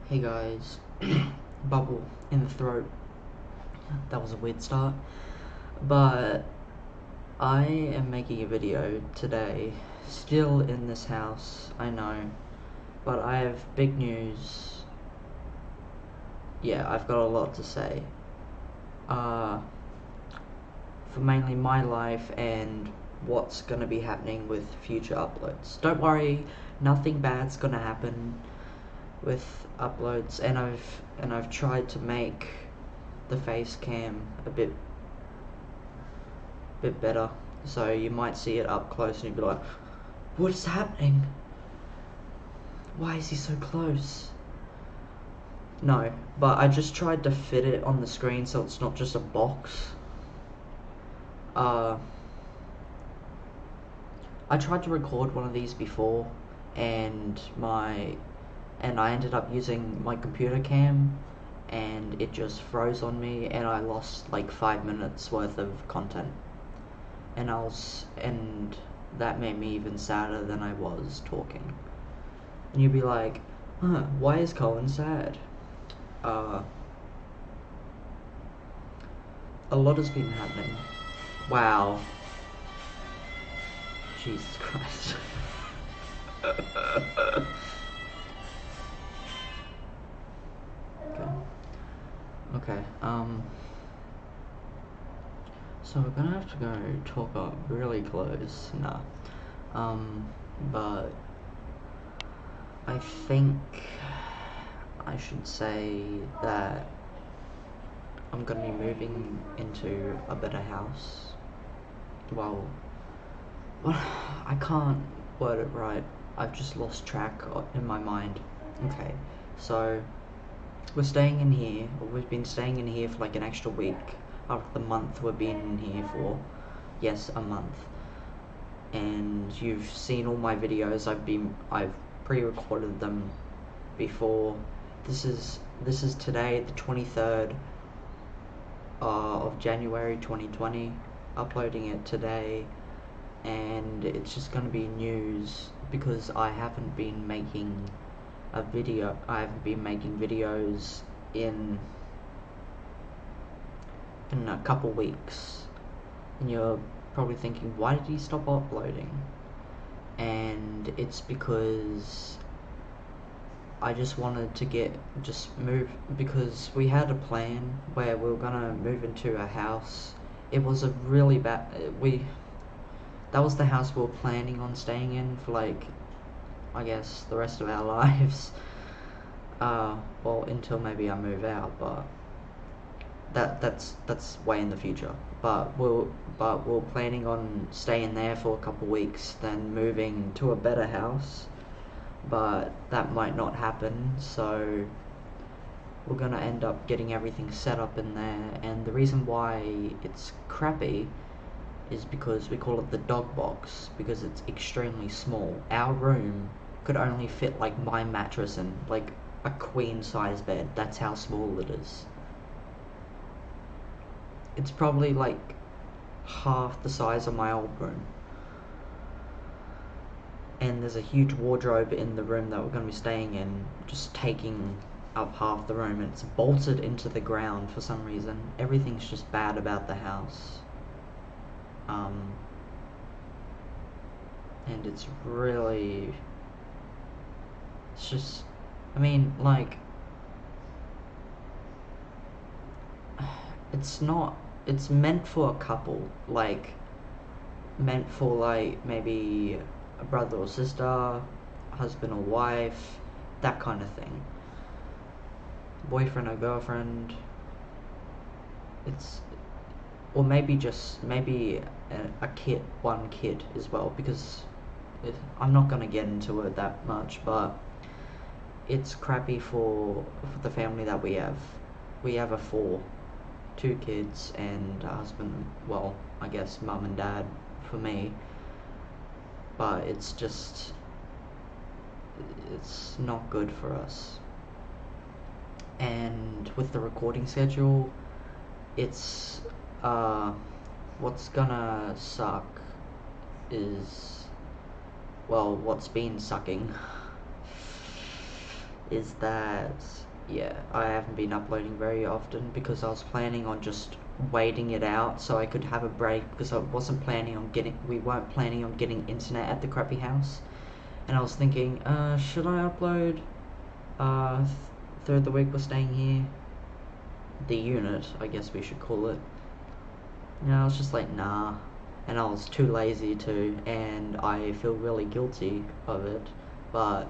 Hey guys, bubble in the throat. That was a weird start. But I am making a video today, still in this house, I know. But I have big news. Yeah, I've got a lot to say. Uh, for mainly my life and what's gonna be happening with future uploads. Don't worry, nothing bad's gonna happen with uploads, and I've tried to make the face cam a bit better, so you might see it up close and you'd be like, what is happening? Why is he so close? No, but I just tried to fit it on the screen so it's not just a box. I tried to record one of these before, and I ended up using my computer cam, and it just froze on me, and I lost like 5 minutes worth of content. And that made me even sadder than I was talking. And you'd be like, why is Colin sad? A lot has been happening. Wow. Jesus Christ. Okay. So we're gonna have to go talk up really close. Nah. But I think I should say that I'm gonna be moving into a better house. Well, I can't word it right. I've just lost track in my mind. Okay, so we're staying in here, or we've been staying in here for like an extra week after the month we've been in here for. Yes, a month. And you've seen all my videos. I've pre-recorded them before. This is today, the 23rd of January 2020. Uploading it today, and it's just gonna be news because I haven't been making videos in a couple weeks, and you're probably thinking, why did he stop uploading? And it's because I just wanted to move, because we had a plan where we were gonna move into a house. It was a really bad, that was the house we were planning on staying in for like, I guess, the rest of our lives. Well, until maybe I move out, but that's way in the future. But we're planning on staying there for a couple weeks, then moving to a better house. But that might not happen, so we're gonna end up getting everything set up in there. And the reason why it's crappy is because we call it the dog box, because it's extremely small. Our room could only fit like my mattress and like a queen size bed. That's how small it is. It's probably like half the size of my old room. And there's a huge wardrobe in the room that we're going to be staying in, just taking up half the room, and it's bolted into the ground for some reason. Everything's just bad about the house. And it's just, I mean, like, it's meant for a couple, like, meant for like maybe a brother or sister, husband or wife, that kind of thing. Boyfriend or girlfriend. Or maybe a kid, one kid as well, because I'm not gonna get into it that much, but it's crappy for the family that we have. We have two kids and a husband, well, I guess mum and dad for me, but it's not good for us. And with the recording schedule, it's what's gonna suck is, well, what's been sucking is that, yeah, I haven't been uploading very often because I was planning on just waiting it out so I could have a break, because we weren't planning on getting internet at the crappy house. And I was thinking, should I upload through the week we're staying here? The unit, I guess we should call it. And I was just like, nah. And I was too lazy to, and I feel really guilty of it. But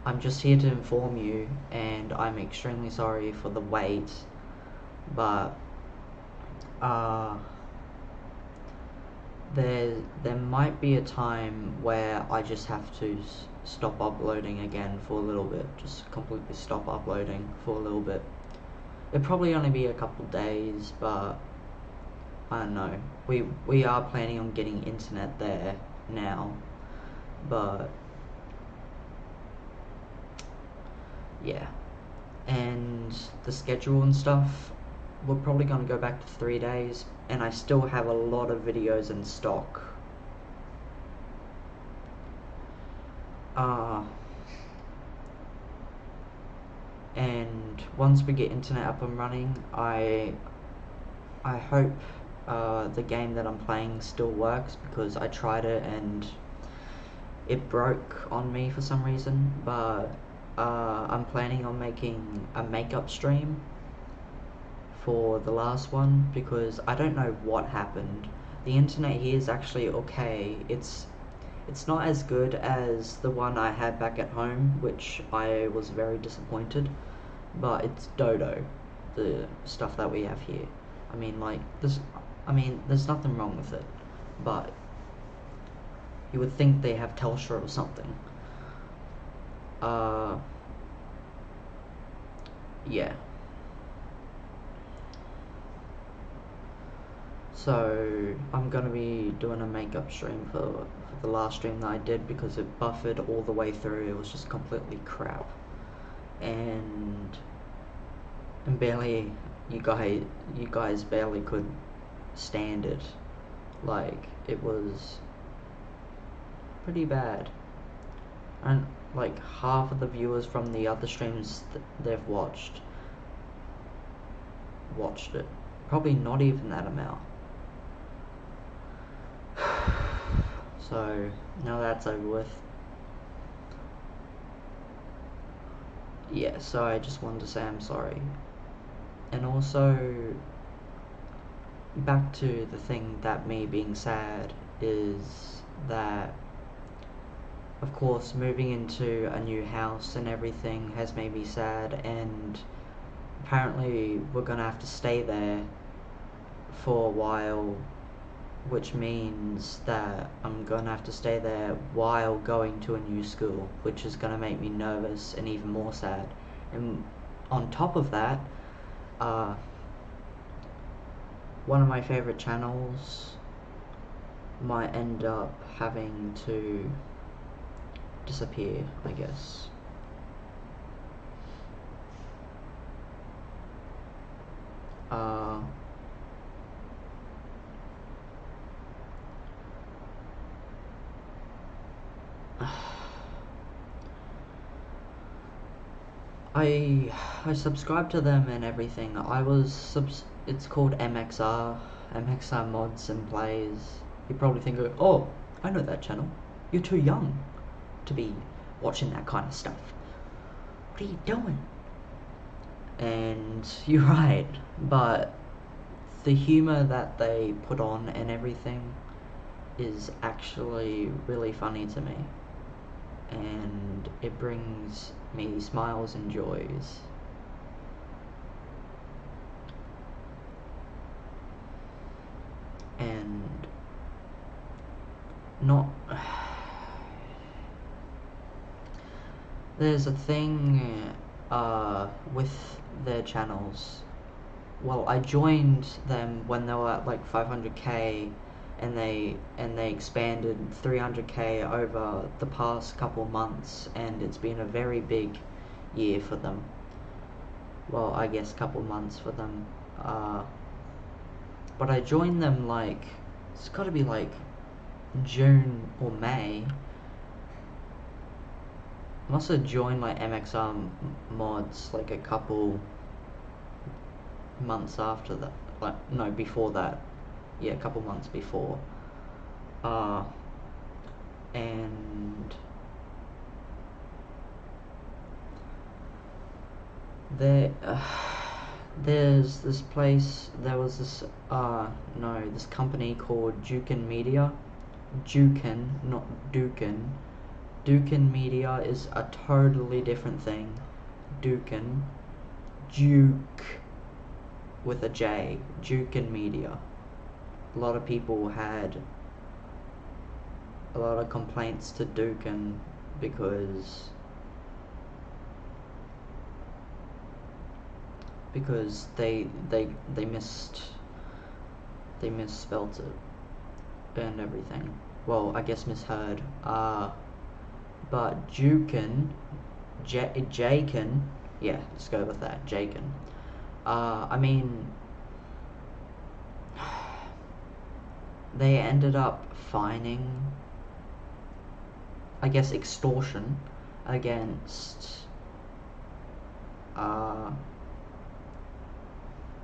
I'm just here to inform you, and I'm extremely sorry for the wait. But uh, there might be a time where I just have to stop uploading again for a little bit. Just completely stop uploading for a little bit. It'll probably only be a couple days, but I don't know. We are planning on getting internet there now, but yeah. And the schedule and stuff, we're probably gonna go back to 3 days, and I still have a lot of videos in stock. Uh, and once we get internet up and running, I hope the game that I'm playing still works, because I tried it and it broke on me for some reason. But I'm planning on making a makeup stream for the last one, because I don't know what happened. The internet here is actually okay. It's not as good as the one I had back at home, which I was very disappointed, but it's dodo, the stuff that we have here. There's nothing wrong with it, but you would think they have Telstra or something. Yeah. So I'm gonna be doing a makeup stream for the last stream that I did, because it buffered all the way through. It was just completely crap, and barely you guys barely could stand it. Like, it was pretty bad, and like half of the viewers from the other streams they've watched it. Probably not even that amount. So now that's over with. Yeah, so I just wanted to say I'm sorry. And also, back to the thing that me being sad is that, of course, moving into a new house and everything has made me sad, and apparently we're gonna have to stay there for a while, which means that I'm gonna have to stay there while going to a new school, which is gonna make me nervous and even more sad. And on top of that, one of my favorite channels might end up having to disappear, I guess. I subscribe to them and everything. It's called MXR Mods and Plays. You probably think, oh, I know that channel. You're too young to be watching that kind of stuff. What are you doing? And you're right, but the humor that they put on and everything is actually really funny to me, and it brings me smiles and joys. And not there's a thing with their channels. Well, I joined them when they were at like 500k, and they expanded 300k over the past couple months, and it's been a very big year for them. Well, I guess couple months for them. But I joined them, like, it's got to be like June or May, must have joined like MXR mods like a couple months after that. Like, no, before that. Yeah, a couple months before. And there, there's this place. There was this no, this company called Jukin Media. Jukin, not Dukin. Dukin Media is a totally different thing. Dukin, Duke with a J. Jukin Media. A lot of people had a lot of complaints to Dukin because they misspelt it and everything. Well, I guess misheard. But Jukin, Jakin, yeah, let's go with that, Jakin. I mean, they ended up fining, I guess, extortion against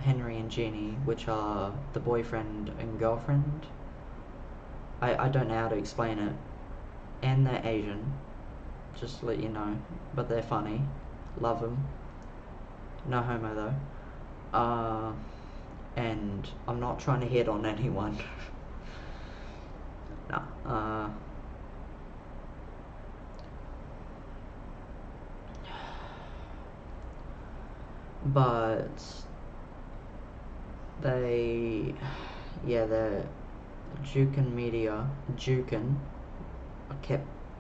Henry and Jeannie, which are the boyfriend and girlfriend. I don't know how to explain it. And they're Asian, just to let you know. But they're funny. Love them. No homo though. And I'm not trying to hit on anyone. No. But they're Jukin Media, I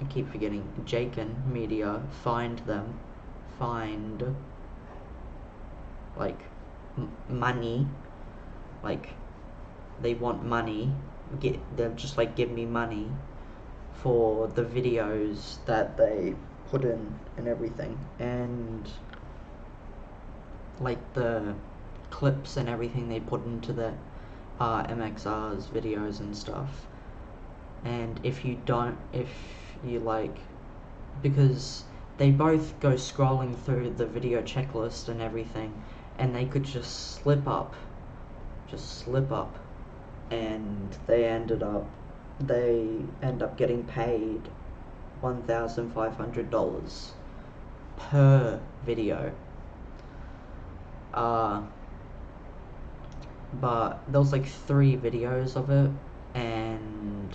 keep forgetting, Jakin Media fined like money, like they want money, they're just like, give me money for the videos that they put in and everything, and like the clips and everything they put into the MXR's videos and stuff. And if you like, because they both go scrolling through the video checklist and everything, and they could just slip up, and they end up getting paid $1,500 per video. But there was like 3 videos of it, and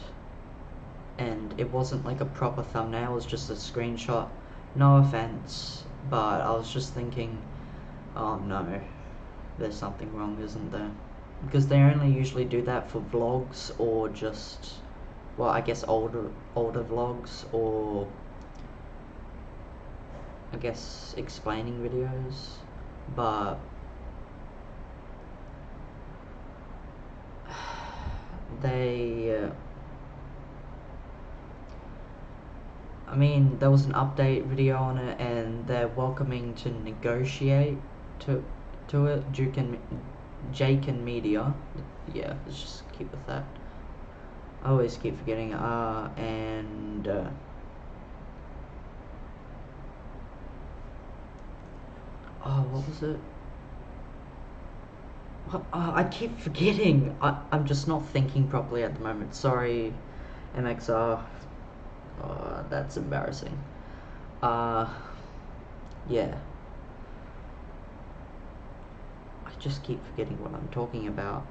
it wasn't like a proper thumbnail, it was just a screenshot. No offense, but I was just thinking, oh no, there's something wrong, isn't there? Because they only usually do that for vlogs, or just, well, I guess older vlogs, or I guess explaining videos. But I mean, there was an update video on it, and they're welcoming to negotiate to it. Jakin Media. Yeah, let's just keep with that. I always keep forgetting. And what was it? I keep forgetting. I'm just not thinking properly at the moment. Sorry, MXR. That's embarrassing. Yeah. I just keep forgetting what I'm talking about.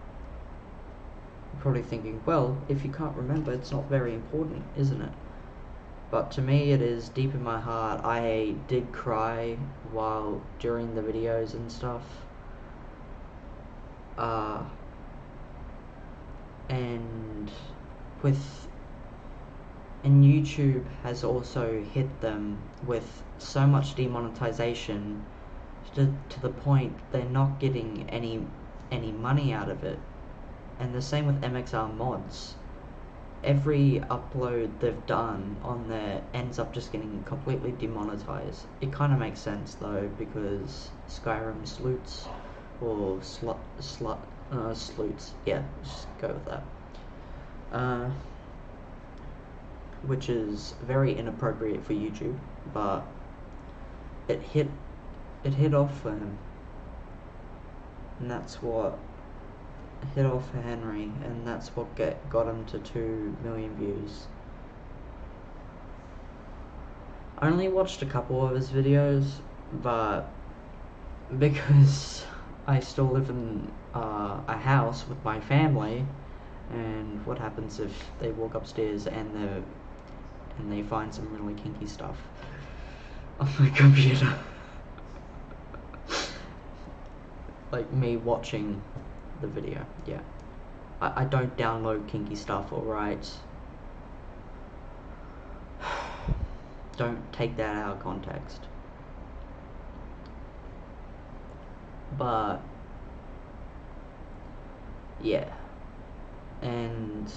You're probably thinking, well, if you can't remember, it's not very important, isn't it? But to me, it is deep in my heart. I did cry during the videos and stuff. And YouTube has also hit them with so much demonetization to the point they're not getting any money out of it. And the same with MXR mods. Every upload they've done on there ends up just getting completely demonetized. It kind of makes sense though, because Skyrim sleuts, or sleuts, yeah, just go with that. Which is very inappropriate for YouTube. but it hit off for him, and that's what hit off for Henry, and that's what got him to 2 million views. I only watched a couple of his videos, but because I still live in a house with my family, and what happens if they walk upstairs and they find some really kinky stuff on my computer? Like me watching the video, yeah. I don't download kinky stuff, alright? Don't take that out of context. But yeah, and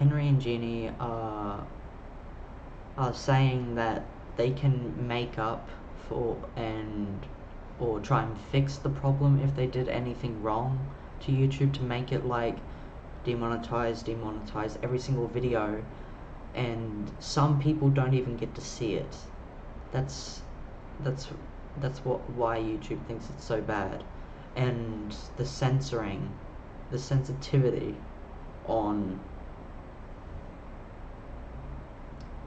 Henry and Jeannie are saying that they can make up for or try and fix the problem if they did anything wrong to YouTube, to make it like demonetize every single video, and some people don't even get to see it. That's why YouTube thinks it's so bad. And the censoring, the sensitivity on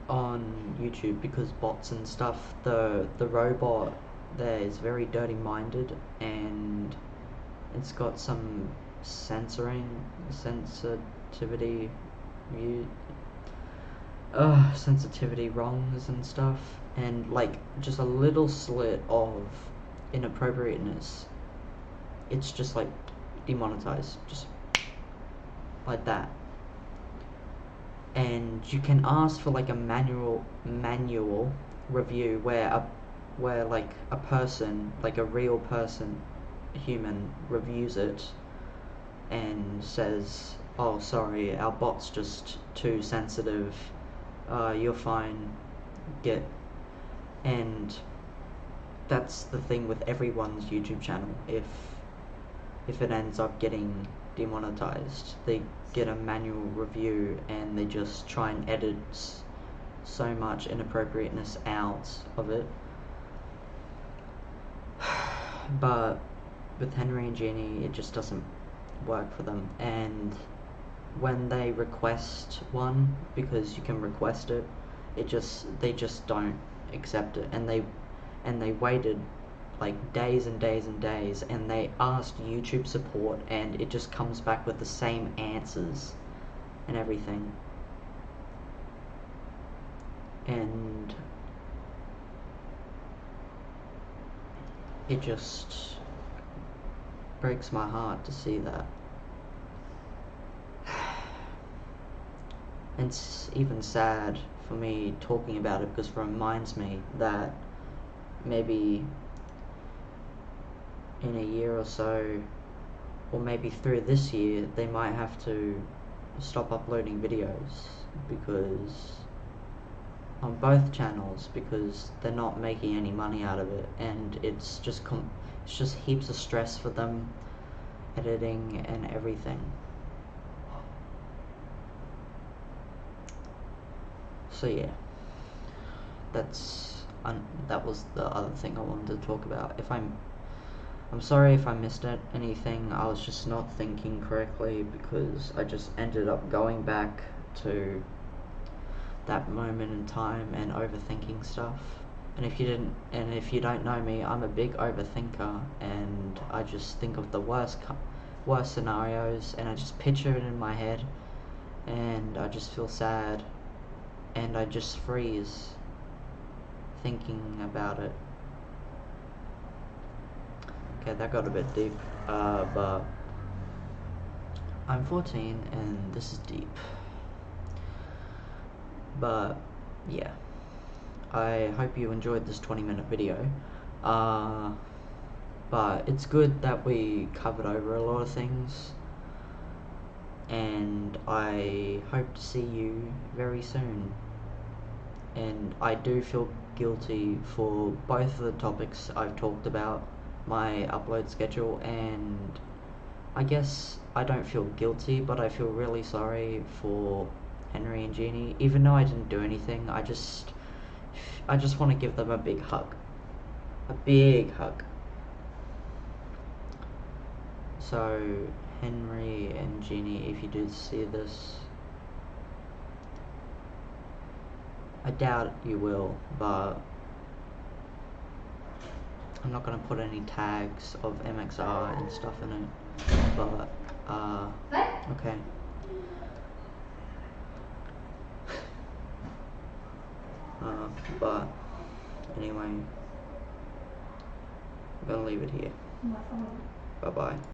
YouTube, because bots and stuff, the robot there is very dirty minded, and it's got some sensitivity sensitivity wrongs and stuff, and like just a little slit of inappropriateness, it's just like demonetized, just like that. And you can ask for like a manual review where like a person, like a real person, human, reviews it and says, oh sorry, our bot's just too sensitive, you're fine, and that's the thing with everyone's YouTube channel. If it ends up getting demonetized, they get a manual review and they just try and edit so much inappropriateness out of it. But with Henry and Jeannie, it just doesn't work for them, and when they request one, because you can request it, they just don't accept it, and they waited like days and days and days, and they asked YouTube support, and it just comes back with the same answers and everything, and it just breaks my heart to see that. And it's even sad for me talking about it, because it reminds me that maybe in a year or so, or maybe through this year, they might have to stop uploading videos because on both channels, because they're not making any money out of it, and it's just heaps of stress for them, editing and everything. So yeah, that was the other thing I wanted to talk about. I'm sorry if I missed anything. I was just not thinking correctly, because I just ended up going back to that moment in time and overthinking stuff. And if you don't know me, I'm a big overthinker, and I just think of the worst scenarios, and I just picture it in my head, and I just feel sad, and I just freeze thinking about it. Okay, that got a bit deep, but I'm 14 and this is deep. But yeah, I hope you enjoyed this 20-minute video, but it's good that we covered over a lot of things, and I hope to see you very soon. And I do feel guilty for both of the topics I've talked about, my upload schedule, and I guess I don't feel guilty, but I feel really sorry for Henry and Jeannie, even though I didn't do anything. I just want to give them a big hug. A big hug. So, Henry and Jeannie, if you do see this, I doubt you will, but I'm not going to put any tags of MXR and stuff in it, but, okay. But, anyway, I'm going to leave it here. Bye-bye.